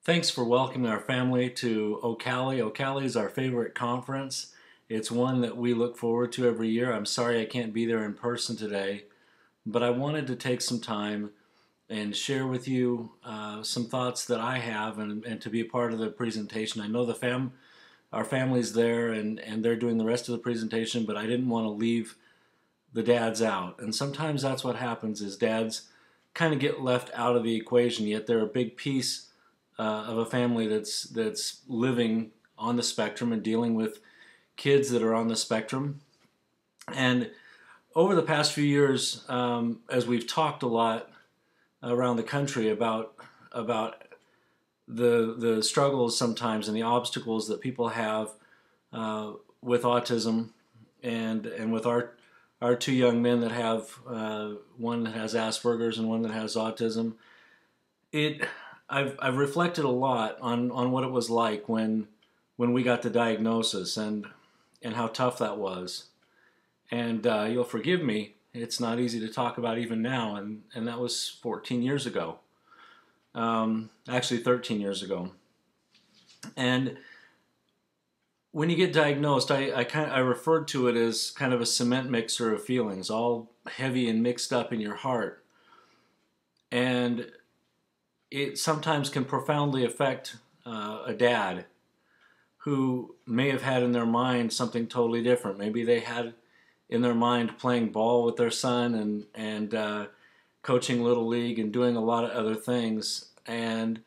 Thanks for welcoming our family to Ocali. Ocali is our favorite conference. It's one that we look forward to every year. I'm sorry I can't be there in person today, but I wanted to take some time and share with you some thoughts that I have and to be a part of the presentation. I know our family's there and they're doing the rest of the presentation, but I didn't want to leave the dads out. And sometimes that's what happens is dads kind of get left out of the equation, yet they're a big piece of a family that's living on the spectrum and dealing with kids that are on the spectrum. And over the past few years, as we've talked a lot around the country about the struggles sometimes and the obstacles that people have with autism, and with our two young men that have one that has Asperger's and one that has autism, I've reflected a lot on what it was like when we got the diagnosis and how tough that was. And you'll forgive me, it's not easy to talk about even now, and that was 14 years ago. Actually 13 years ago. And when you get diagnosed, I referred to it as kind of a cement mixer of feelings, all heavy and mixed up in your heart. And it sometimes can profoundly affect a dad who may have had in their mind something totally different. Maybe they had in their mind playing ball with their son and coaching Little League and doing a lot of other things. And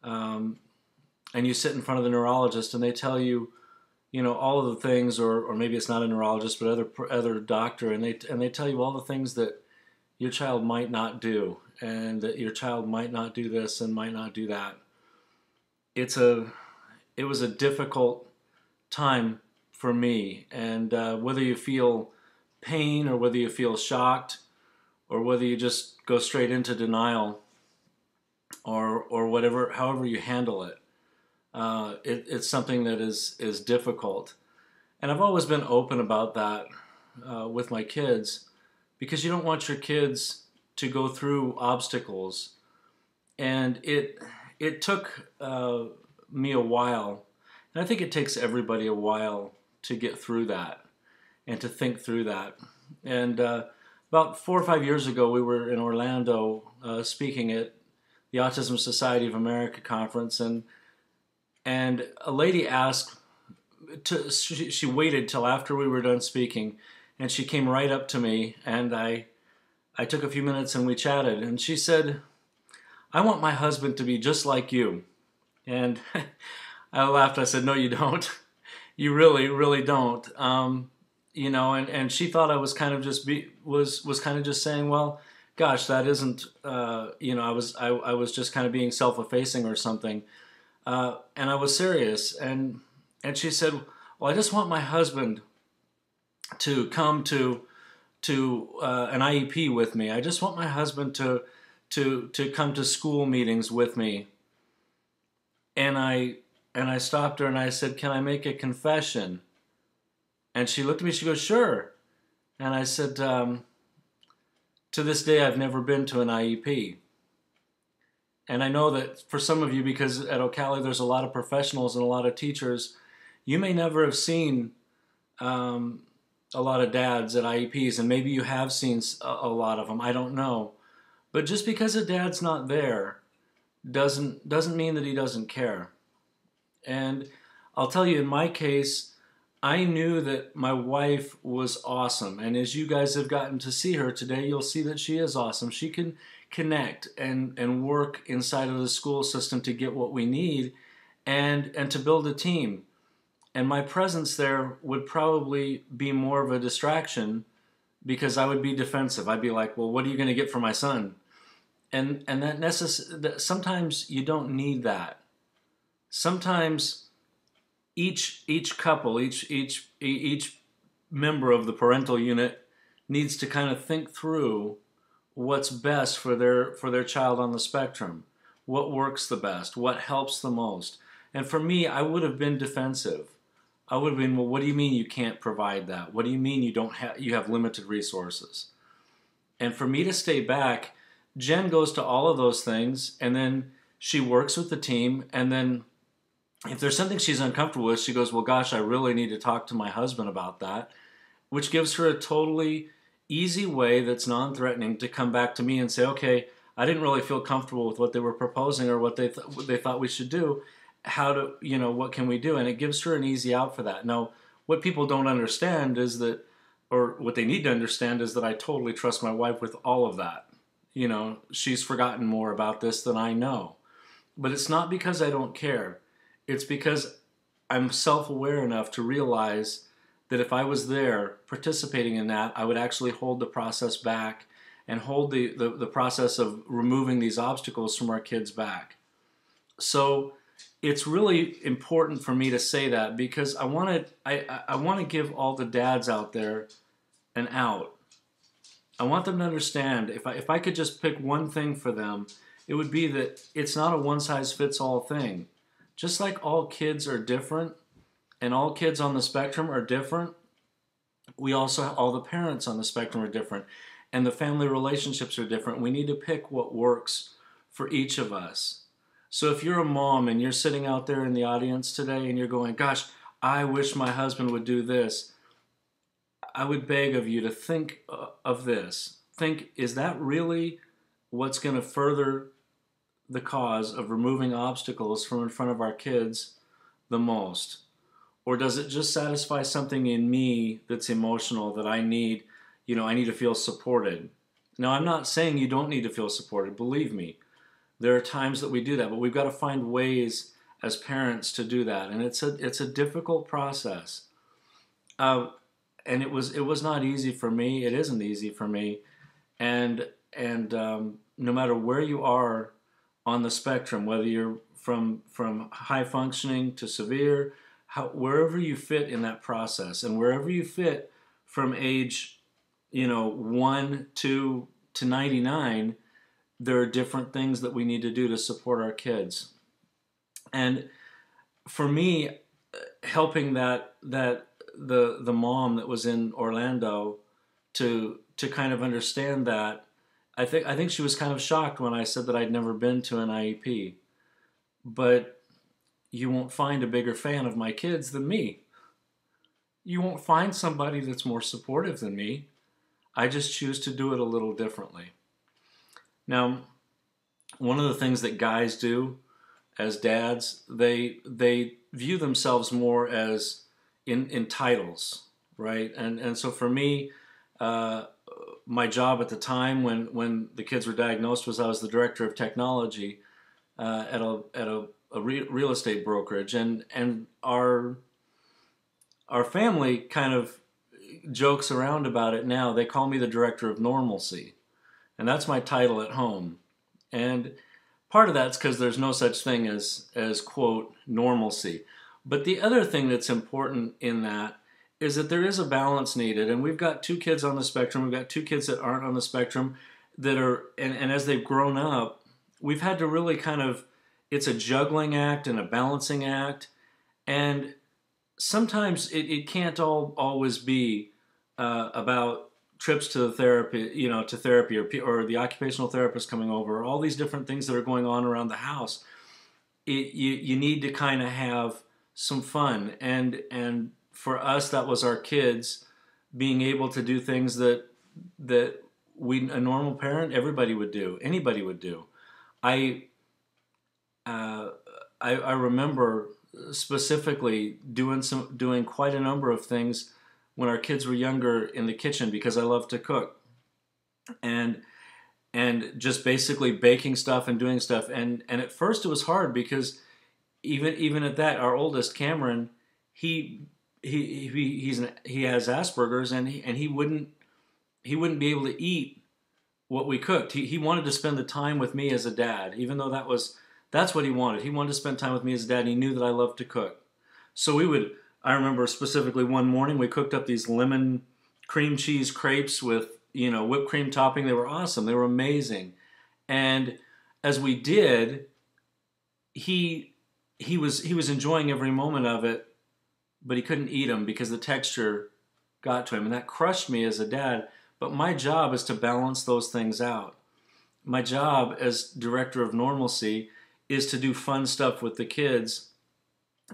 you sit in front of the neurologist and they tell you, all of the things, or maybe it's not a neurologist, but other doctor, and they tell you all the things that your child might not do, and that your child might not do this and might not do that. It was a difficult time for me, and whether you feel pain or whether you feel shocked or whether you just go straight into denial or whatever, however you handle it, it's something that is difficult. And I've always been open about that with my kids, because you don't want your kids to go through obstacles. And it took me a while, and I think it takes everybody a while to get through that and to think through that. And about 4 or 5 years ago, we were in Orlando speaking at the Autism Society of America conference, and a lady asked, she waited till after we were done speaking, and she came right up to me, and I took a few minutes and we chatted, and she said, "I want my husband to be just like you." And I laughed. I said, "No, you don't. You really, really don't." And she thought I was kind of just was kind of just saying, "Well, gosh, that isn't I was just kind of being self-effacing or something." And I was serious, and she said, "Well, I just want my husband to come to an IEP with me. I just want my husband to come to school meetings with me." And I stopped her and I said, "Can I make a confession?" And she looked at me. She goes, "Sure." And I said, "To this day, I've never been to an IEP." And I know that for some of you, because at Ocali there's a lot of professionals and a lot of teachers, you may never have seen a lot of dads at IEPs, and maybe you have seen a lot of them. I don't know. But just because a dad's not there doesn't mean that he doesn't care. And I'll tell you, in my case, I knew that my wife was awesome. And as you guys have gotten to see her today, you'll see that she is awesome. She can connect and work inside of the school system to get what we need and to build a team. And my presence there would probably be more of a distraction, because I would be defensive. I'd be like, "Well, what are you going to get for my son?" And that sometimes you don't need that. Sometimes each couple, each member of the parental unit needs to kind of think through what's best for their child on the spectrum, what works the best, what helps the most. And for me, I would have been defensive. I would have been, "Well, what do you mean you can't provide that? What do you mean you have limited resources?" And for me to stay back, Jen goes to all of those things, and then she works with the team, and then if there's something she's uncomfortable with, she goes, well, gosh, I really need to talk to my husband about that, which gives her a totally easy way that's non-threatening to come back to me and say, okay, I didn't really feel comfortable with what they were proposing or what they thought we should do. How to, what can we do? And it gives her an easy out for that. Now, what people don't understand is that, or what they need to understand is that I totally trust my wife with all of that. She's forgotten more about this than I know. But it's not because I don't care. It's because I'm self-aware enough to realize that if I was there participating in that, I would actually hold the process back and hold the process of removing these obstacles from our kids back. So it's really important for me to say that, because I want to give all the dads out there an out. I want them to understand, if I could just pick one thing for them, it would be that it's not a one-size-fits-all thing. Just like all kids are different, and all kids on the spectrum are different, all the parents on the spectrum are different, and the family relationships are different. We need to pick what works for each of us. So if you're a mom and you're sitting out there in the audience today and you're going, gosh, I wish my husband would do this, I would beg of you to think of this. Think, is that really what's going to further the cause of removing obstacles from in front of our kids the most? Or does it just satisfy something in me that's emotional, that I need, I need to feel supported? Now, I'm not saying you don't need to feel supported. Believe me, there are times that we do that, but we've got to find ways as parents to do that, and it's a difficult process. And it was not easy for me. It isn't easy for me, and no matter where you are on the spectrum, whether you're from high functioning to severe, wherever you fit in that process, and wherever you fit from age 1 to 99, there are different things that we need to do to support our kids. And for me, helping the mom that was in Orlando to kind of understand that, I think she was kind of shocked when I said that I'd never been to an IEP. But you won't find a bigger fan of my kids than me. You won't find somebody that's more supportive than me. I just choose to do it a little differently. Now, one of the things that guys do as dads, they view themselves more as in titles, right? And so for me, my job at the time when the kids were diagnosed was I was the director of technology at a real estate brokerage, and our family kind of jokes around about it now. They call me the director of normalcy, and that's my title at home. And part of that's because there's no such thing as quote normalcy. But the other thing that's important in that is that there is a balance needed, and we've got 2 kids on the spectrum. We've got 2 kids that aren't on the spectrum that are, and as they've grown up, we've had to really kind of, it's a juggling act and a balancing act, and sometimes it can't always be about trips to therapy, to therapy, or the occupational therapist coming over, or all these different things that are going on around the house. You need to kind of have some fun, and for us, that was our kids being able to do things that a normal parent, everybody would do, anybody would do. I remember specifically doing quite a number of things when our kids were younger in the kitchen, because I love to cook, and just basically baking stuff and doing stuff. And at first it was hard, because even at that, our oldest Cameron, he has Asperger's, and he wouldn't be able to eat what we cooked. He wanted to spend the time with me as a dad, even though that's what he wanted. He wanted to spend time with me as a dad. And he knew that I loved to cook. So I remember specifically one morning we cooked up these lemon cream cheese crepes with whipped cream topping. They were awesome. They were amazing. And as we did, he was enjoying every moment of it, but he couldn't eat them because the texture got to him, and that crushed me as a dad. But my job is to balance those things out. My job as director of normalcy is to do fun stuff with the kids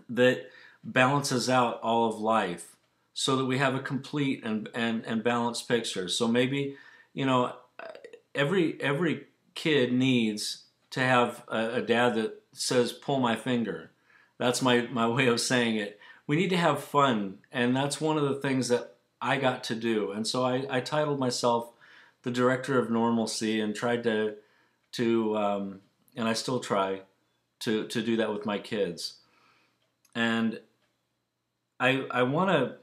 that balances out all of life so that we have a complete and balanced picture. So maybe, you know, every kid needs to have a dad that says, pull my finger. That's my way of saying it. We need to have fun, and that's one of the things that I got to do. And so I titled myself the Director of Normalcy, and tried to and I still try to do that with my kids. And I want to.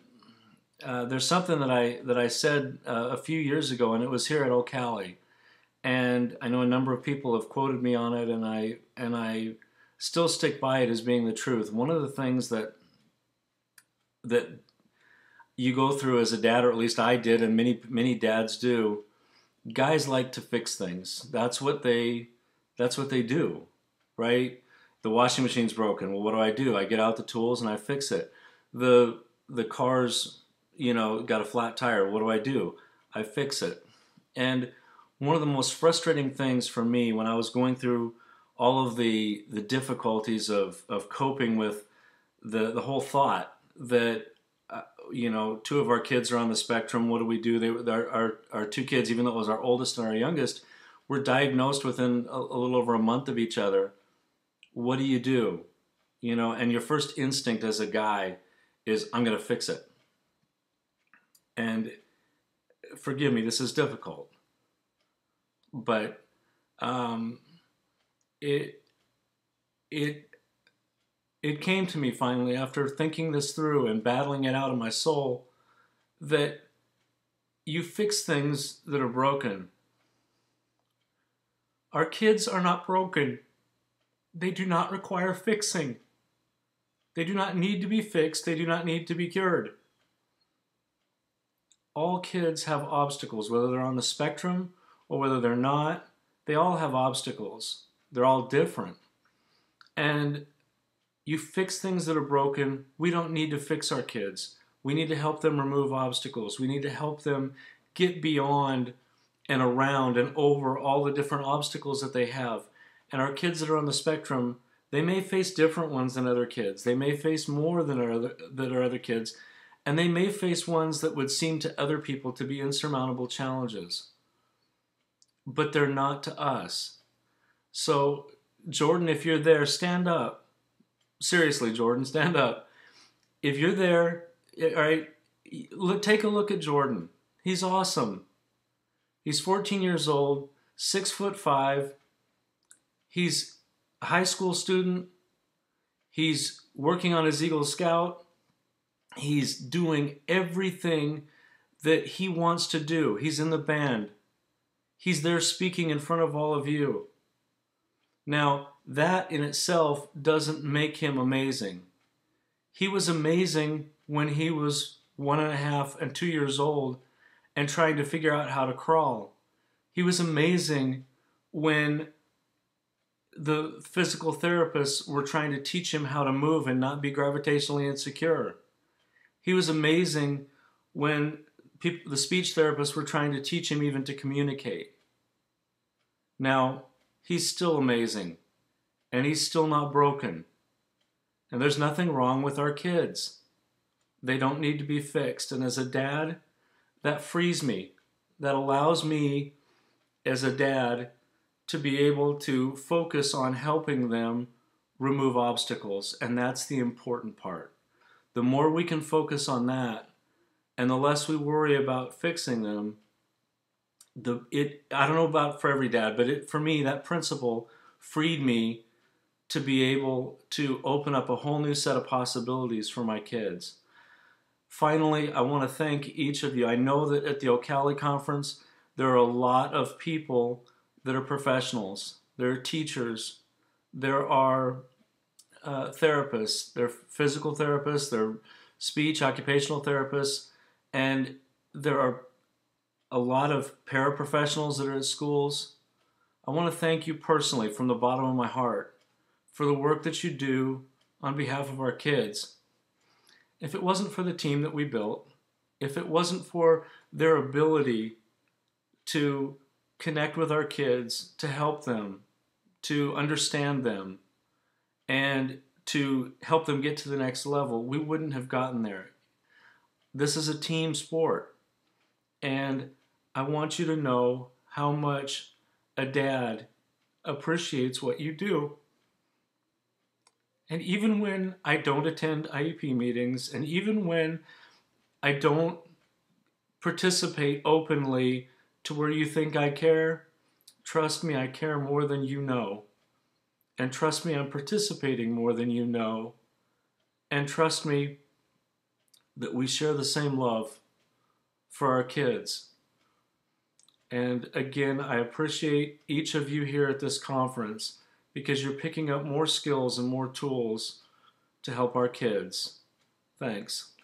There's something that I said a few years ago, and it was here at OCALI, and I know a number of people have quoted me on it, and I still stick by it as being the truth. One of the things that you go through as a dad, or at least I did, and many dads do. Guys like to fix things. That's what they do, right? The washing machine's broken. Well, what do? I get out the tools and I fix it. The car's, got a flat tire. What do? I fix it. And one of the most frustrating things for me when I was going through all of the difficulties of coping with the whole thought that two of our kids are on the spectrum. What do? Our two kids, even though it was our oldest and our youngest, were diagnosed within a little over a month of each other. What do? And your first instinct as a guy is, I'm going to fix it. And forgive me, this is difficult, but it came to me finally, after thinking this through and battling it out of my soul, that you fix things that are broken. Our kids are not broken. They do not require fixing. They do not need to be fixed. They do not need to be cured. All kids have obstacles, whether they're on the spectrum or whether they're not. They all have obstacles. They're all different. And you fix things that are broken. We don't need to fix our kids. We need to help them remove obstacles. We need to help them get beyond and around and over all the different obstacles that they have. And our kids that are on the spectrum, they may face different ones than other kids. They may face more than other kids, and they may face ones that would seem to other people to be insurmountable challenges. But they're not to us. So, Jordan, if you're there, stand up. Seriously, Jordan, stand up. If you're there, all right, take a look at Jordan. He's awesome. He's 14 years old, 6'5". He's a high school student. He's working on his Eagle Scout. He's doing everything that he wants to do. He's in the band. He's there speaking in front of all of you. Now, that in itself doesn't make him amazing. He was amazing when he was 1.5 and 2 years old and trying to figure out how to crawl. He was amazing when the physical therapists were trying to teach him how to move and not be gravitationally insecure. He was amazing when the speech therapists were trying to teach him even to communicate. Now, he's still amazing, and he's still not broken. And there's nothing wrong with our kids. They don't need to be fixed. And as a dad, that frees me. That allows me, as a dad, to be able to focus on helping them remove obstacles. And that's the important part. The more we can focus on that, and the less we worry about fixing them, I don't know about for every dad, but for me, that principle freed me to be able to open up a whole new set of possibilities for my kids. Finally, I want to thank each of you. I know that at the OCALI conference, there are a lot of people that are professionals. There are teachers. There are therapists. There are physical therapists. There are speech, occupational therapists. And there are a lot of paraprofessionals that are at schools. I want to thank you personally from the bottom of my heart for the work that you do on behalf of our kids. If it wasn't for the team that we built, if it wasn't for their ability to connect with our kids, to help them, to understand them and to help them get to the next level, we wouldn't have gotten there. This is a team sport, and I want you to know how much a dad appreciates what you do. And even when I don't attend IEP meetings, and even when I don't participate openly to where you think I care, trust me, I care more than you know. And trust me, I'm participating more than you know. And trust me that we share the same love for our kids. And again, I appreciate each of you here at this conference because you're picking up more skills and more tools to help our kids. Thanks.